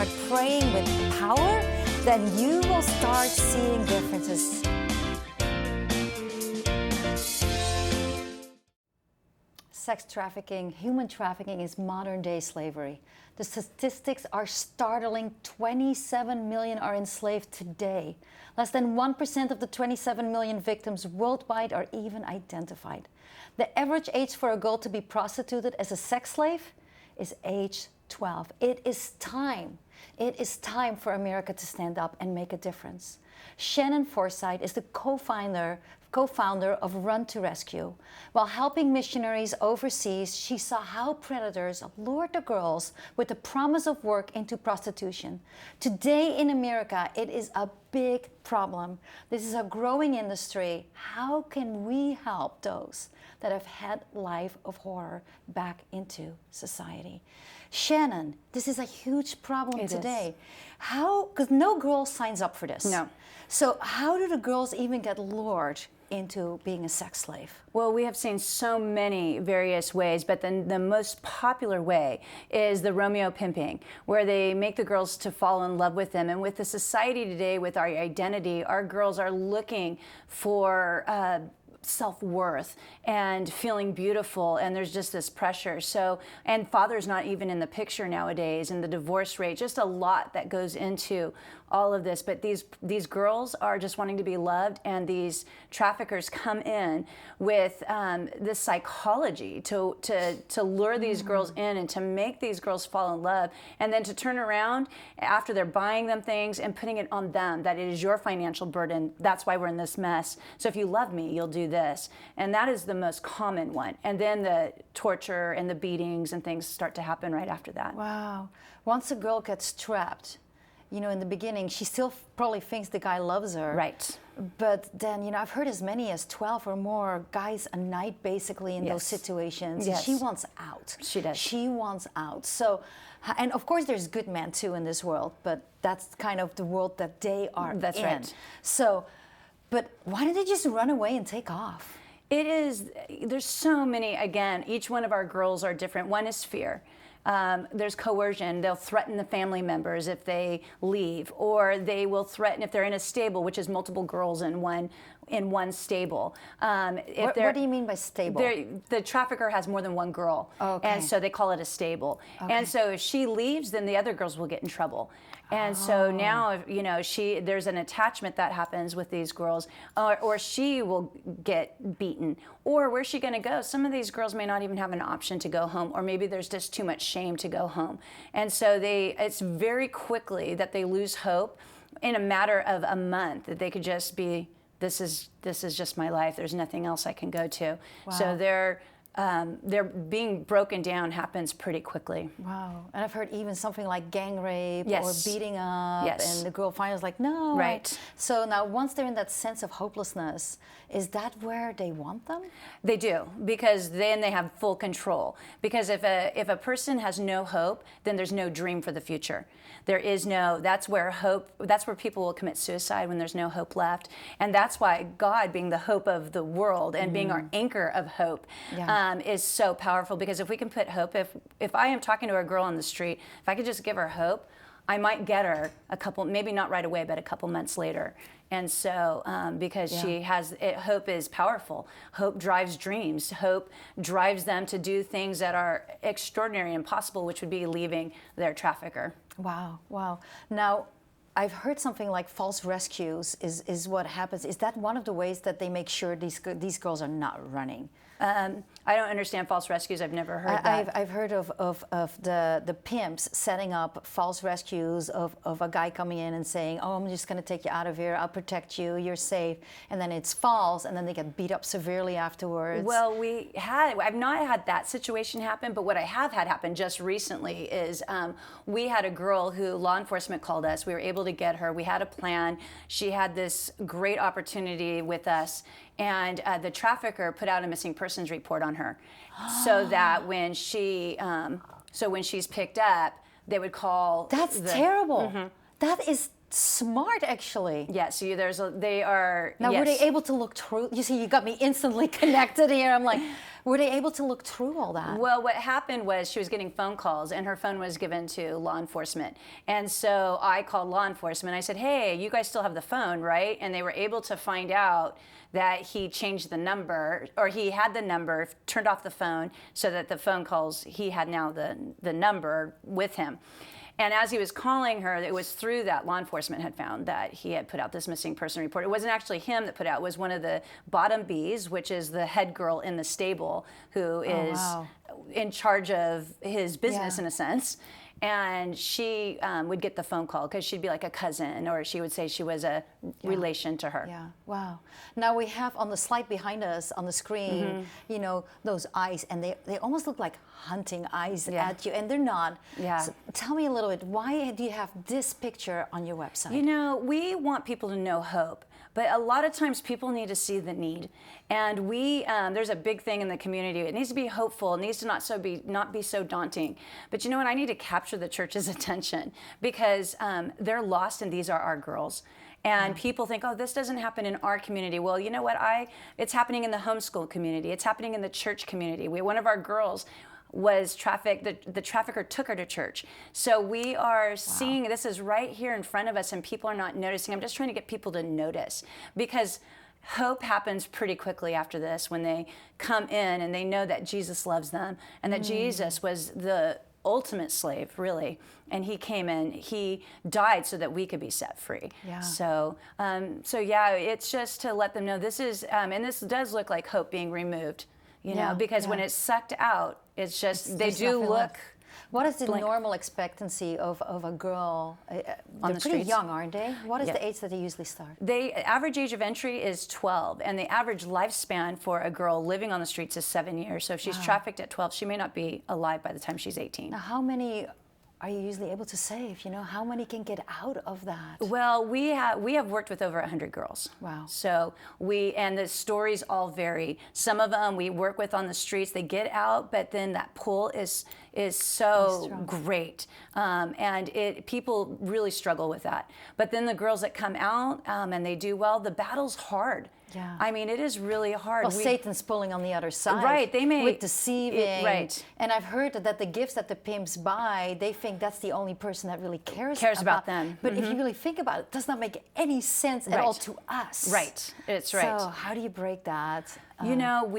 start praying with power, then you will start seeing differences. Sex trafficking, human trafficking is modern-day slavery. The statistics are startling. 27 million are enslaved today. Less than 1% of the 27 million victims worldwide are even identified. The average age for a girl to be prostituted as a sex slave is age 12. It is time. It is time for America to stand up and make a difference. Shannon Forsythe is the co-founder of Run to Rescue. While helping missionaries overseas, she saw how predators lured the girls with the promise of work into prostitution. Today in America, it is a big problem. This is a growing industry. How can we help those that have had life of horror back into society? Shannon, this is a huge problem today. How, because no girl signs up for this. No. So how do the girls even get lured into being a sex slave? Well, we have seen so many various ways, but then the most popular way is the Romeo pimping, where they make the girls to fall in love with them. And with the society today, with our identity, our girls are looking for self-worth and feeling beautiful, and there's just this pressure. So, and father's not even in the picture nowadays, and the divorce rate, just a lot that goes into all of this. But these girls are just wanting to be loved, and these traffickers come in with this psychology to lure these girls in and to make these girls fall in love, and then to turn around after they're buying them things and putting it on them, that it is your financial burden. That's why we're in this mess. So if you love me, you'll do this. And that is the most common one. And then the torture and the beatings and things start to happen right after that. Wow. Once a girl gets trapped, you know, in the beginning, she still probably thinks the guy loves her. Right. But then, you know, I've heard as many as 12 or more guys a night basically in those situations. Yes. She wants out. She does. She wants out. So, and of course there's good men too in this world, but that's kind of the world that they are in. That's right. So, but why don't they just run away and take off? It is, there's so many, again, each one of our girls are different. One is fear. There's coercion. They'll threaten the family members if they leave, or they will threaten if they're in a stable, which is multiple girls in one stable. What do you mean by stable? The trafficker has more than one girl, and so they call it a stable. And so if she leaves, then the other girls will get in trouble. And so now, you know, there's an attachment that happens with these girls, or she will get beaten. Or where's she going to go? Some of these girls may not even have an option to go home, or maybe there's just too much shame to go home. And so it's very quickly that they lose hope in a matter of a month, that they could just be, this is just my life. There's nothing else I can go to. Wow. So they're being broken down happens pretty quickly. Wow. And I've heard even something like gang rape or beating up, and the girl finally is like, no. Right. So now once they're in that sense of hopelessness, is that where they want them? They do, because then they have full control. Because if a person has no hope, then there's no dream for the future. There is no, that's where people will commit suicide, when there's no hope left. And that's why God, being the hope of the world and being our anchor of hope, is so powerful. Because if we can put hope, if I am talking to a girl on the street, if I could just give her hope, I might get her a couple, maybe not right away, but a couple months later. And so, because she has, hope is powerful. Hope drives dreams. Hope drives them to do things that are extraordinary and impossible, which would be leaving their trafficker. Wow, wow. Now, I've heard something like false rescues is what happens. Is that one of the ways that they make sure these girls are not running? I don't understand false rescues. I've never heard that. I've heard of the pimps setting up false rescues of a guy coming in and saying, oh, I'm just going to take you out of here. I'll protect you. You're safe. And then it's false, and then they get beat up severely afterwards. Well, I've not had that situation happen, but what I have had happen just recently is we had a girl who law enforcement called us. We were able to get her. We had a plan. She had this great opportunity with us. And the trafficker put out a missing persons report on her, so that when she's picked up, they would call. That's terrible. That smart, actually. Yeah, so they are. Now, were they able to look through? You see, you got me instantly connected here. I'm like, were they able to look through all that? Well, what happened was she was getting phone calls, and her phone was given to law enforcement. And so I called law enforcement. I said, hey, you guys still have the phone, right? And they were able to find out that he changed the number, or he had the number, turned off the phone, so that the phone calls, he had now the number with him. And as he was calling her, it was through that law enforcement had found that he had put out this missing person report. It wasn't actually him that put out, it was one of the bottom bees, which is the head girl in the stable, who is in charge of his business in a sense. And she would get the phone call because she'd be like a cousin, or she would say she was a relation to her. Yeah, wow. Now we have on the slide behind us on the screen, you know, those eyes, and they almost look like hunting eyes at you, and they're not. Yeah. So tell me a little bit, why do you have this picture on your website? You know, we want people to know hope. But a lot of times people need to see the need. And there's a big thing in the community. It needs to be hopeful. It needs to not be so daunting. But you know what? I need to capture the church's attention, because they're lost, and these are our girls. And people think, oh, this doesn't happen in our community. Well, you know what? It's happening in the homeschool community. It's happening in the church community. One of our girls was trafficked. The trafficker took her to church. So we are seeing, this is right here in front of us, and people are not noticing. I'm just trying to get people to notice, because hope happens pretty quickly after this, when they come in and they know that Jesus loves them, and that Jesus was the ultimate slave, really, and he came in, he died so that we could be set free. Yeah. So yeah, it's just to let them know this is, and this does look like hope being removed, you know, because when it's sucked out, it's just, they do look. Left. What is the normal expectancy of a girl? On They're the pretty streets? young, aren't they? What is the age that they usually start? The average age of entry is 12, and the average lifespan for a girl living on the streets is 7 years. So if she's trafficked at 12, she may not be alive by the time she's 18. Now, how many are you usually able to save? You know, how many can get out of that? Well, we have worked with over 100 girls. Wow. So and the stories all vary. Some of them we work with on the streets, they get out, but then that pull is so great. And people really struggle with that. But then the girls that come out and they do well, the battle's hard. Yeah. I mean, it is really hard. Well, Satan's pulling on the other side. Right, they may. With deceiving. Right. And I've heard that the gifts that the pimps buy, they think that's the only person that really cares about them. But if you really think about it, it does not make any sense at all to us. Right, it's right. So how do you break that? You know,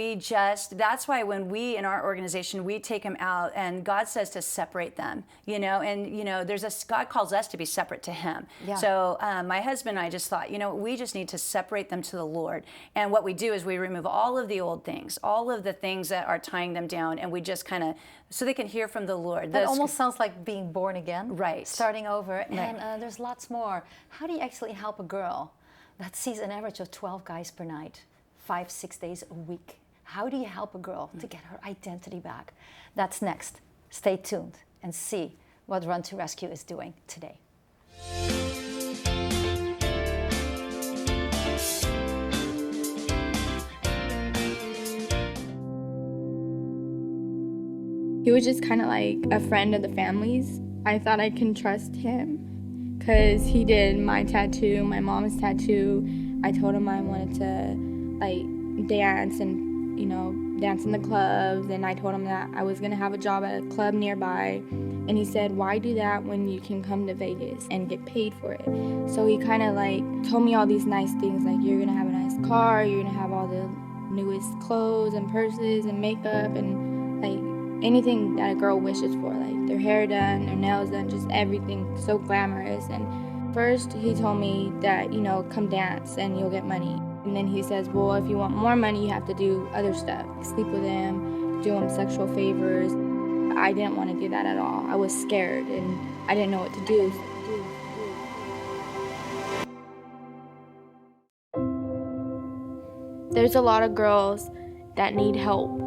that's why when we, in our organization, we take them out, and God says to separate them, you know, and, you know, God calls us to be separate to him. Yeah. So my husband and I just thought, you know, we just need to separate them to the Lord. And what we do is we remove all of the old things, all of the things that are tying them down, and we just kind of, so they can hear from the Lord. That almost sounds like being born again. Right. Starting over. Right. And there's lots more. How do you actually help a girl that sees an average of 12 guys per night, 5-6 days a week? How do you help a girl to get her identity back? That's next. Stay tuned and see what Run to Rescue is doing today. He was just kind of like a friend of the family's. I thought I can trust him because he did my tattoo, my mom's tattoo. I told him I wanted to like dance and, you know, dance in the clubs, and I told him that I was gonna have a job at a club nearby, and he said, why do that when you can come to Vegas and get paid for it? So he kind of like told me all these nice things, like you're gonna have a nice car, you're gonna have all the newest clothes and purses and makeup and like anything that a girl wishes for, like their hair done, their nails done, just everything so glamorous. And first he told me that, you know, come dance and you'll get money. And then he says, well, if you want more money, you have to do other stuff. Sleep with him, do him sexual favors. I didn't want to do that at all. I was scared and I didn't know what to do. There's a lot of girls that need help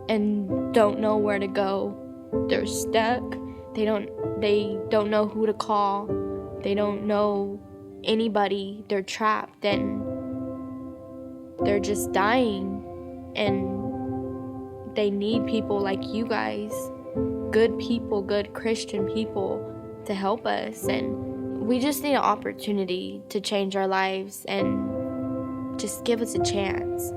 and don't know where to go. They're stuck. They don't know who to call. They don't know anybody. They're trapped and they're just dying, and they need people like you guys, good people, good Christian people, to help us. And We just need an opportunity to change our lives and just give us a chance.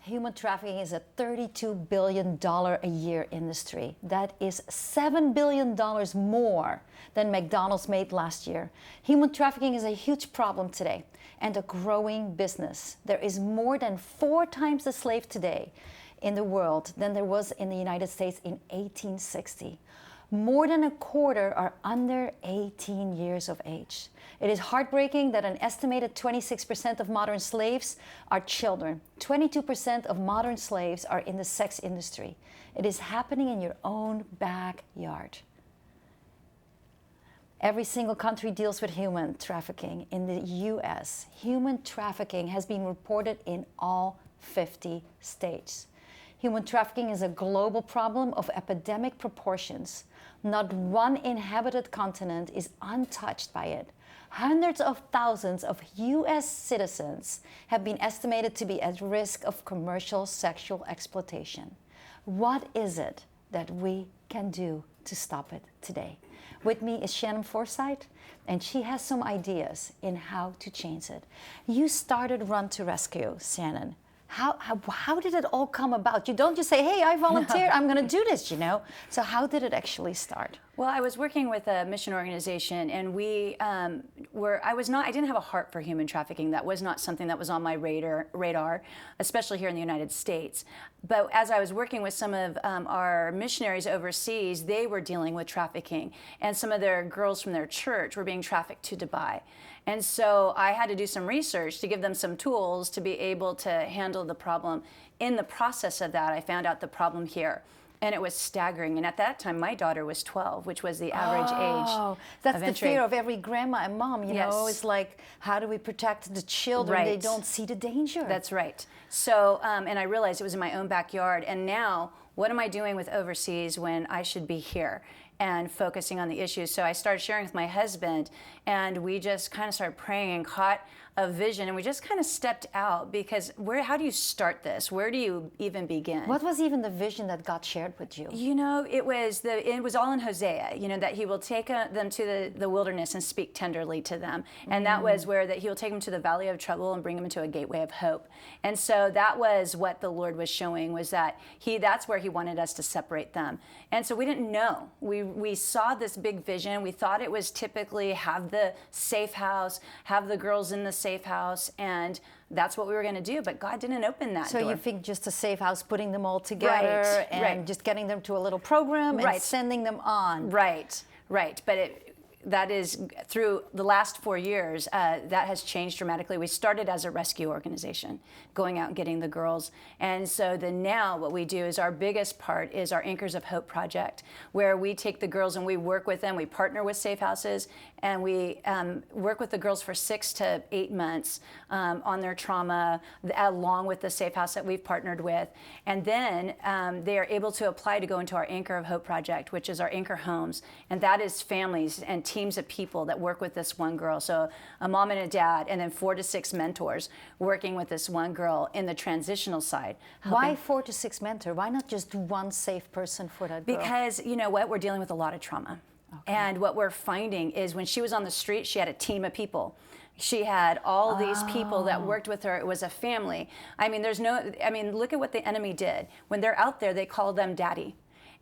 Human trafficking is a $32 billion a year industry. That is $7 billion more than McDonald's made last year. Human trafficking is a huge problem today and a growing business. There is more than 4 times the slave today in the world than there was in the United States in 1860. More than a quarter are under 18 years of age. It is heartbreaking that an estimated 26% of modern slaves are children. 22% of modern slaves are in the sex industry. It is happening in your own backyard. Every single country deals with human trafficking. In the US, human trafficking has been reported in all 50 states. Human trafficking is a global problem of epidemic proportions. Not one inhabited continent is untouched by it. Hundreds of thousands of US citizens have been estimated to be at risk of commercial sexual exploitation. What is it that we can do to stop it today? With me is Shannon Forsythe, and she has some ideas in how to change it. You started Run to Rescue, Shannon. How did it all come about? You don't just say, hey, I volunteered, I'm going to do this, you know? So how did it actually start? Well, I was working with a mission organization, and I didn't have a heart for human trafficking. That was not something that was on my radar, especially here in the United States. But as I was working with some of our missionaries overseas, they were dealing with trafficking, and some of their girls from their church were being trafficked to Dubai. And so I had to do some research to give them some tools to be able to handle the problem. In the process of that, I found out the problem here. And it was staggering. And at that time, my daughter was 12, which was the average age. That's the fear of every grandma and mom, you know? It's like, how do we protect the children? Right. They don't see the danger. That's right. So, and I realized it was in my own backyard. And now, what am I doing with overseas when I should be here and focusing on the issues? So I started sharing with my husband, and we just kind of started praying and caught a vision, and we just kind of stepped out because how do you start this? Where do you even begin? What was even the vision that God shared with you? You know, it was all in Hosea, you know, that he will take them to the wilderness and speak tenderly to them. And that was where that he will take them to the valley of trouble and bring them into a gateway of hope. And so that was what the Lord was showing, was that that's where he wanted us to separate them. And so we didn't know. We saw this big vision. We thought it was typically have the safe house, have the girls in the safe house, and that's what we were going to do, but God didn't open that door. So you think just a safe house, putting them all together, and just getting them to a little program and sending them on. Right. But that is, through the last 4 years, that has changed dramatically. We started as a rescue organization, going out and getting the girls. And so now what we do is our biggest part is our Anchors of Hope project, where we take the girls and we work with them. We partner with safe houses, and we work with the girls for 6 to 8 months on their trauma, along with the safe house that we've partnered with. And then they are able to apply to go into our Anchor of Hope project, which is our Anchor Homes. And that is families and teams of people that work with this one girl. So a mom and a dad, and then 4 to 6 mentors working with this one girl in the transitional side. Why 4 to 6 mentors? Why not just one safe person for that girl? Because, you know what, we're dealing with a lot of trauma. Okay. And what we're finding is when she was on the street, she had a team of people. She had all these people that worked with her. It was a family. I mean, look at what the enemy did. When they're out there, they call them daddy.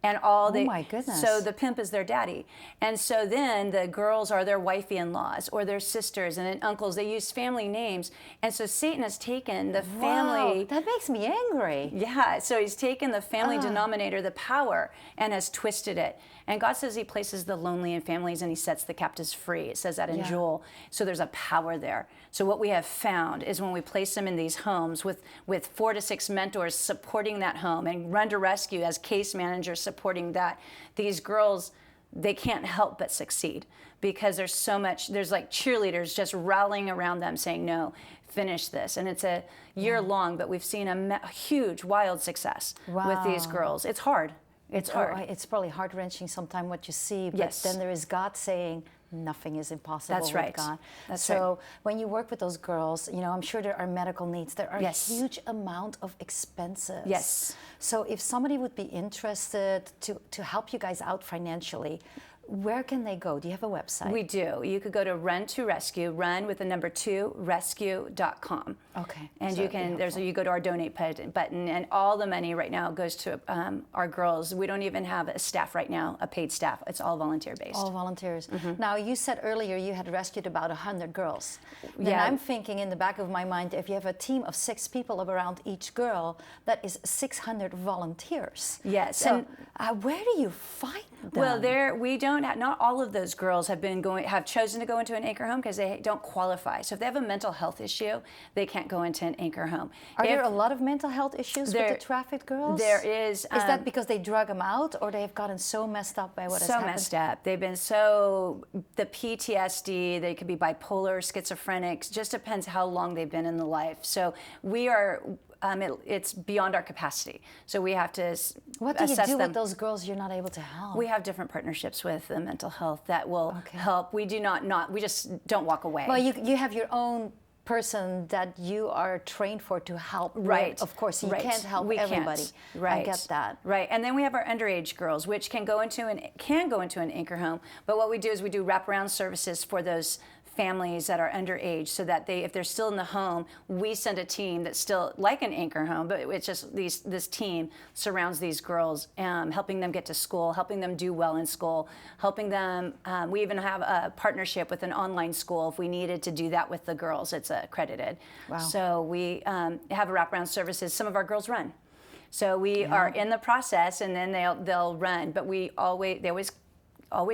And oh my goodness. So the pimp is their daddy. And so then the girls are their wifey-in-laws or their sisters and then uncles. They use family names. And so Satan has taken the family. That makes me angry. Yeah, so he's taken the family denominator, the power, and has twisted it. And God says he places the lonely in families and he sets the captives free. It says that in Joel. So there's a power there. So what we have found is when we place them in these homes with 4 to 6 mentors supporting that home, and Run to Rescue as case managers supporting that, these girls, they can't help but succeed because there's so much, there's like cheerleaders just rallying around them saying, no, finish this. And it's a year long, but we've seen a huge, wild success with these girls. It's hard. It's hard. It's probably heart-wrenching sometimes what you see, but then there is God saying, nothing is impossible That's with right. God. That's so when you work with those girls, I'm sure there are medical needs. There are Yes. a huge amount of expenses. Yes. So if somebody would be interested to help you guys out financially, where can they go? Do you have a website? We do. You could go to Run to Rescue, run with the number 2, rescue.com. Okay. And So you that'd be can, you go to our donate button, and all the money right now goes to our girls. We don't even have a staff right now, a paid staff. It's all volunteer based. All volunteers. Now, you said earlier you had rescued about 100 girls. Then Yeah. I'm thinking in the back of my mind, if you have a team of 6 people around each girl, that is 600 volunteers. Yes. So where do you find them? Well, we don't. Not all of those girls have chosen to go into an anchor home because they don't qualify. So if they have a mental health issue, they can't go into an anchor home. Are there a lot of mental health issues with the trafficked girls? There is. Is that because they drug them out, or they have gotten so messed up by what has happened? So messed up. They've been the PTSD, they could be bipolar, schizophrenic, just depends how long they've been in the life. So we are, it's beyond our capacity. So we have to What do you assess do them. with those girls you're not able to help? We have different partnerships with the mental health that will help. We do not, we just don't walk away. Well, you have your own person that you are trained for to help. Right. With. Of course, you Right. can't help We everybody. Can't. Right. I get that. Right. And then we have our underage girls, which can go into an anchor home. But what we do is we do wraparound services for those families that are underage, so that if they're still in the home, we send a team that's still like an anchor home, but it's just this team surrounds these girls, helping them get to school, helping them do well in school, helping them. We even have a partnership with an online school if we needed to do that with the girls. It's accredited. Wow. So we have wraparound services. Some of our girls run. So we are in the process, and then they'll run. But they always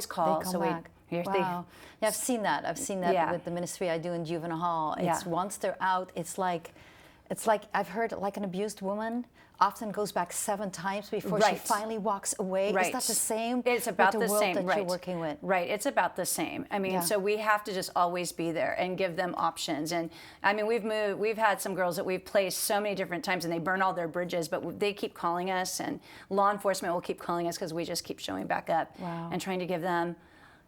call. They come so back. Wow. Yeah, I've seen that. With the ministry I do in juvenile hall. It's once they're out, it's like I've heard like an abused woman often goes back 7 times before she finally walks away. Right. Is that the same? It's about with the the same. world that Right. you're working with. Right. It's about the same. I mean, so we have to just always be there and give them options. And I mean, we've had some girls that we've placed so many different times, and they burn all their bridges, but they keep calling us, and law enforcement will keep calling us because we just keep showing back up and trying to give them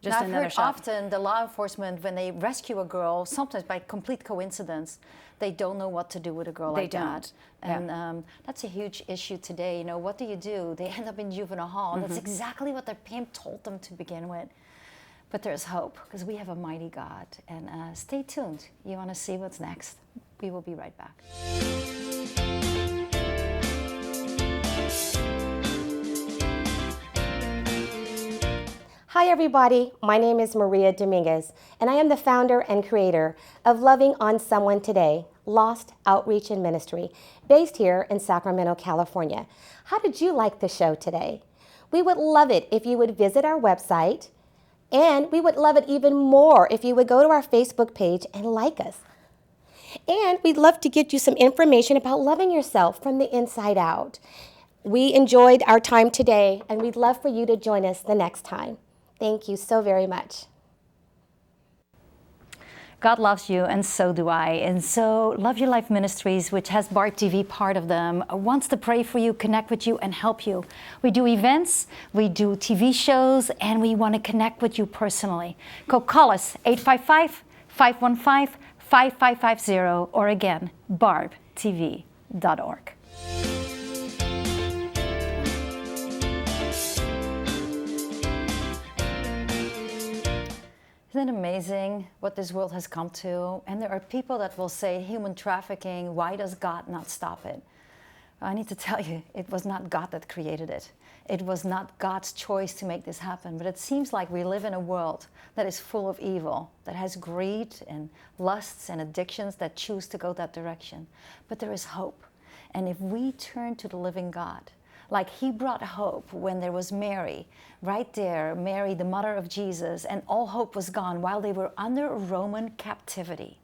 just now, I've another heard shot. often the law enforcement, when they rescue a girl, sometimes by complete coincidence, they don't know what to do with a girl like that. And that's a huge issue today. What do you do? They end up in juvenile hall. That's exactly what their pimp told them to begin with. But there's hope, because we have a mighty God. And stay tuned. You want to see what's next? We will be right back. Hi everybody, my name is Maria Dominguez, and I am the founder and creator of Loving on Someone Today, Lost Outreach and Ministry, based here in Sacramento, California. How did you like the show today? We would love it if you would visit our website, and we would love it even more if you would go to our Facebook page and like us. And we'd love to get you some information about loving yourself from the inside out. We enjoyed our time today, and we'd love for you to join us the next time. Thank you so very much. God loves you, and so do I. And so Love Your Life Ministries, which has Barb TV part of them, wants to pray for you, connect with you, and help you. We do events, we do TV shows, and we want to connect with you personally. Call us, 855-515-5550, or again, barbtv.org. Isn't it amazing what this world has come to? And there are people that will say, human trafficking, why does God not stop it? I need to tell you, it was not God that created it. It was not God's choice to make this happen. But it seems like we live in a world that is full of evil, that has greed and lusts and addictions that choose to go that direction. But there is hope. And if we turn to the living God, like he brought hope when there was Mary, right there, Mary, the mother of Jesus, and all hope was gone while they were under Roman captivity.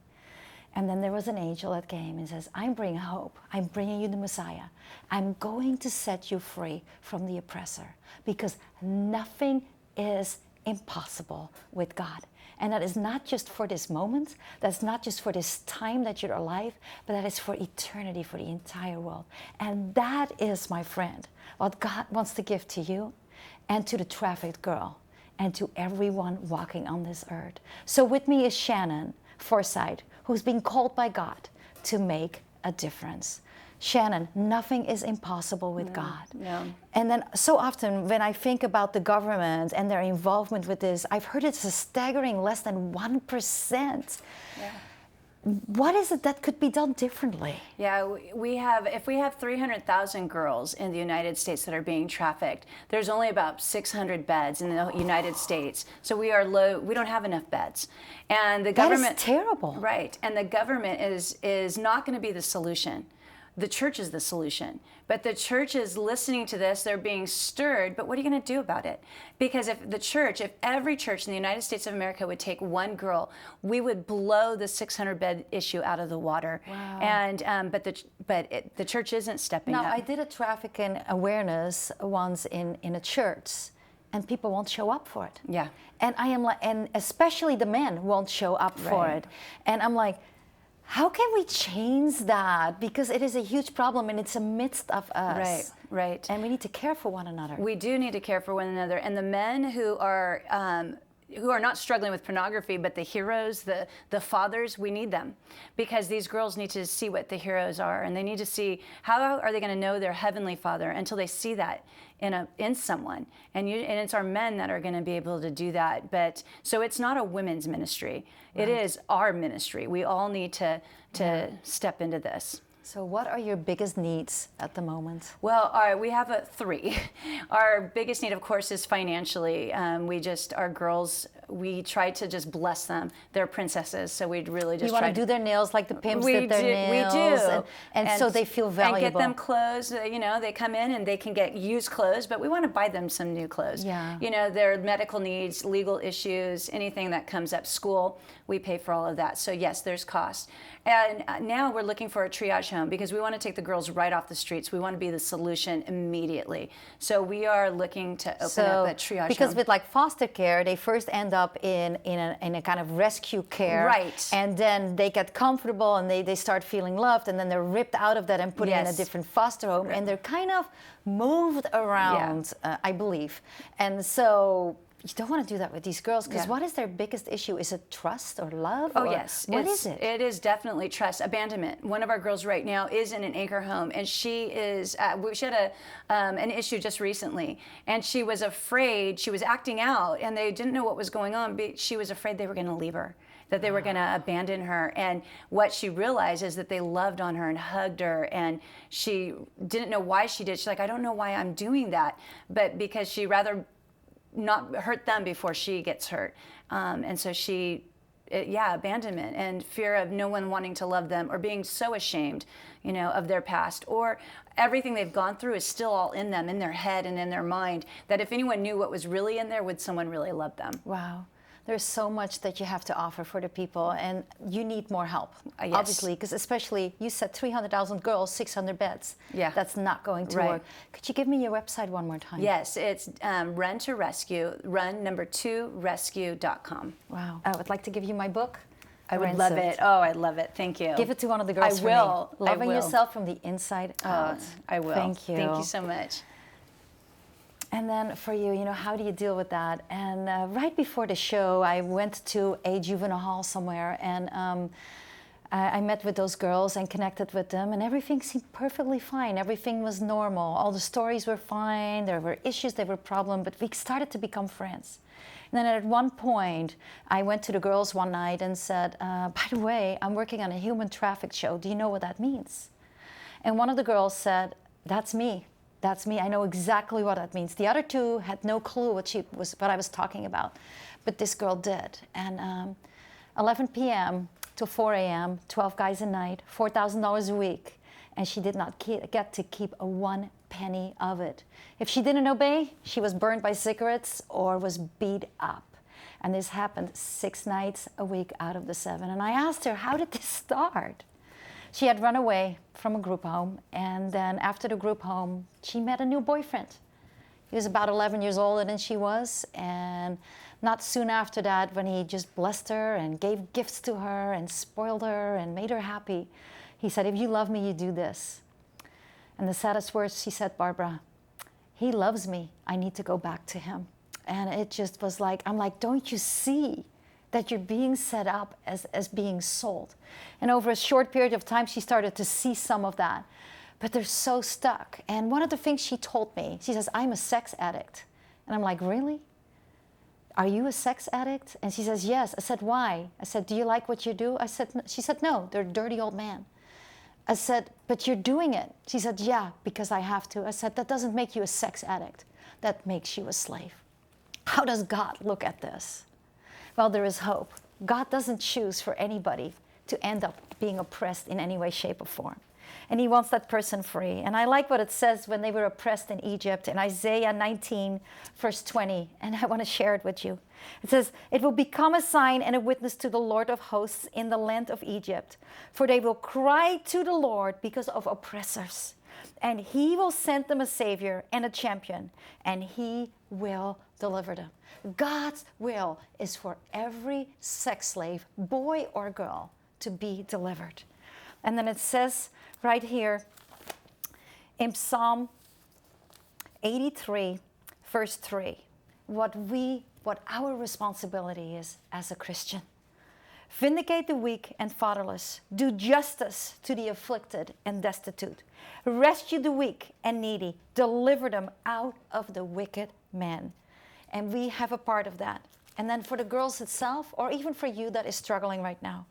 And then there was an angel that came and says, I'm bringing hope. I'm bringing you the Messiah. I'm going to set you free from the oppressor, because nothing is impossible with God. And that is not just for this moment, that's not just for this time that you're alive, but that is for eternity, for the entire world. And that is, my friend, what God wants to give to you and to the trafficked girl. and to everyone walking on this earth. So with me is Shannon Forsythe, who's been called by God to make a difference. Shannon, nothing is impossible with God. No. And then so often when I think about the government and their involvement with this, I've heard it's a staggering less than 1%. Yeah. What is it that could be done differently? Yeah, if we have 300,000 girls in the United States that are being trafficked, there's only about 600 beds in the United States. So we are low, we don't have enough beds. And the government— That is terrible. Right, and the government is not going to be the solution. The church is the solution. But the church is listening to this, they're being stirred, but what are you going to do about it? Because if every church in the United States of America would take one girl, we would blow the 600-bed issue out of the water. Wow. And the church isn't stepping up. Now, I did a trafficking awareness once in a church, and people won't show up for it. Yeah. And I am like, and especially the men won't show up for Right. it. And I'm like, how can we change that? Because it is a huge problem and it's amidst of us. Right, right. And we need to care for one another. We do need to care for one another. And the men who are not struggling with pornography, but the heroes, the fathers, we need them. Because these girls need to see what the heroes are, and they need to see how are they going to know their heavenly Father until they see that in someone. And it's our men that are going to be able to do that. But so it's not a women's ministry. Right. It is our ministry. We all need to step into this. So what are your biggest needs at the moment? Well, we have three. Our biggest need, of course, is financially. Our girls, we try to just bless them. They're princesses, so we'd really just You want to do their nails like the pimps did their nails. We do. And so they feel valuable. And get them clothes. They come in and they can get used clothes, but we want to buy them some new clothes. Yeah. Their medical needs, legal issues, anything that comes up, school, we pay for all of that. So yes, there's cost. And now we're looking for a triage home because we want to take the girls right off the streets. We want to be the solution immediately. So we are looking to open up a triage home. Because with like foster care, they first end up in a kind of rescue care. Right. And then they get comfortable and they start feeling loved, and then they're ripped out of that and put in a different foster home. Right. And they're kind of moved around, I believe. And so you don't want to do that with these girls, because what is their biggest issue? Is it trust or love? Oh, yes. What is it? It is definitely trust. Abandonment. One of our girls right now is in an anchor home, and she had an issue just recently, and she was afraid. She was acting out, and they didn't know what was going on, but she was afraid they were going to leave her, that they were going to abandon her. And what she realized is that they loved on her and hugged her, and she didn't know why she did. She's like, I don't know why I'm doing that, but because she rather not hurt them before she gets hurt. And so abandonment and fear of no one wanting to love them, or being so ashamed, of their past, or everything they've gone through is still all in them, in their head and in their mind, that if anyone knew what was really in there, would someone really love them? Wow. There's so much that you have to offer for the people, and you need more help, yes. Obviously, because especially, you said 300,000 girls, 600 beds. Yeah. That's not going to work. Could you give me your website one more time? Yes, it's Run to Rescue, run2rescue.com. Wow. I would like to give you my book. I would love it. Oh, I love it. Thank you. Give it to one of the girls. I will. For me. Loving yourself from the inside out. I will. Thank you. Thank you so much. And then for you, how do you deal with that? And right before the show, I went to a juvenile hall somewhere, and I met with those girls and connected with them, and everything seemed perfectly fine. Everything was normal. All the stories were fine. There were issues, there were problems, but we started to become friends. And then at one point, I went to the girls one night and said, by the way, I'm working on a human traffic show. Do you know what that means? And one of the girls said, that's me. That's me. I know exactly what that means. The other two had no clue what I was talking about, but this girl did. And 11 p.m. to 4 a.m., 12 guys a night, $4,000 a week, and she did not get to keep a 1 penny of it. If she didn't obey, she was burned by cigarettes or was beat up. And this happened 6 nights a week out of the 7. And I asked her, how did this start? She had run away from a group home, and then after the group home, she met a new boyfriend. He was about 11 years older than she was, and not soon after that, when he just blessed her and gave gifts to her and spoiled her and made her happy, he said, if you love me, you do this. And the saddest words she said, Barbara, he loves me. I need to go back to him. And it just was like, I'm like, don't you see that you're being set up as being sold? And over a short period of time, she started to see some of that. But they're so stuck. And one of the things she told me, she says, I'm a sex addict. And I'm like, really? Are you a sex addict? And she says, yes. I said, why? I said, do you like what you do? I said, she said, no, they're a dirty old man. I said, but you're doing it. She said, yeah, because I have to. I said, that doesn't make you a sex addict. That makes you a slave. How does God look at this? Well, there is hope. God doesn't choose for anybody to end up being oppressed in any way, shape, or form. And he wants that person free. And I like what it says when they were oppressed in Egypt in Isaiah 19, verse 20. And I want to share it with you. It says, it will become a sign and a witness to the Lord of hosts in the land of Egypt. For they will cry to the Lord because of oppressors. And he will send them a savior and a champion. And he will deliver them. God's will is for every sex slave, boy or girl, to be delivered. And then it says right here in Psalm 83, verse 3, what our responsibility is as a Christian. Vindicate the weak and fatherless. Do justice to the afflicted and destitute. Rescue the weak and needy. Deliver them out of the wicked man. And we have a part of that. And then for the girls itself, or even for you that is struggling right now,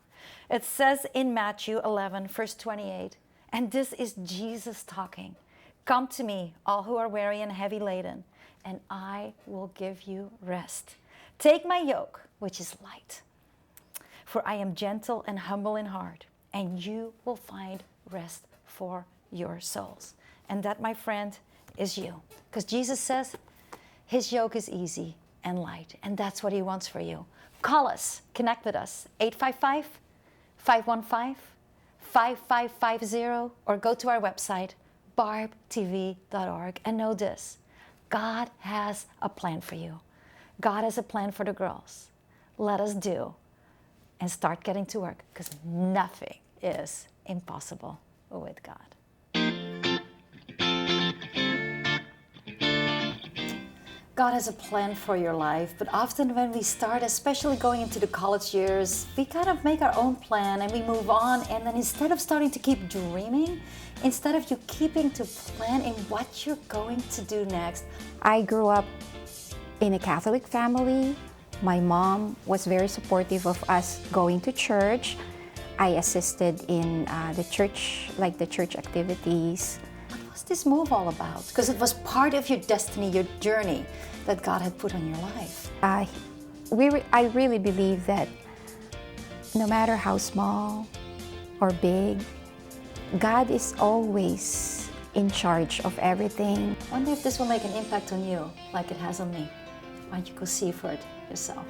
it says in Matthew 11, verse 28, and this is Jesus talking. Come to me, all who are weary and heavy laden, and I will give you rest. Take my yoke, which is light, for I am gentle and humble in heart, and you will find rest for your souls. And that, my friend, is you. Because Jesus says his yoke is easy and light, and that's what he wants for you. Call us, connect with us, 855-515-5550, or go to our website, barbtv.org, and know this, God has a plan for you. God has a plan for the girls. Let us do and start getting to work, because nothing is impossible with God. God has a plan for your life, but often when we start, especially going into the college years, we kind of make our own plan and we move on, and then instead of starting to keep dreaming, instead of you keeping to plan in what you're going to do next. I grew up in a Catholic family. My mom was very supportive of us going to church. I assisted in the church activities. What was this move all about? Because it was part of your destiny, your journey that God had put on your life. I really believe that no matter how small or big, God is always in charge of everything. I wonder if this will make an impact on you like it has on me. Why don't you go see for it yourself?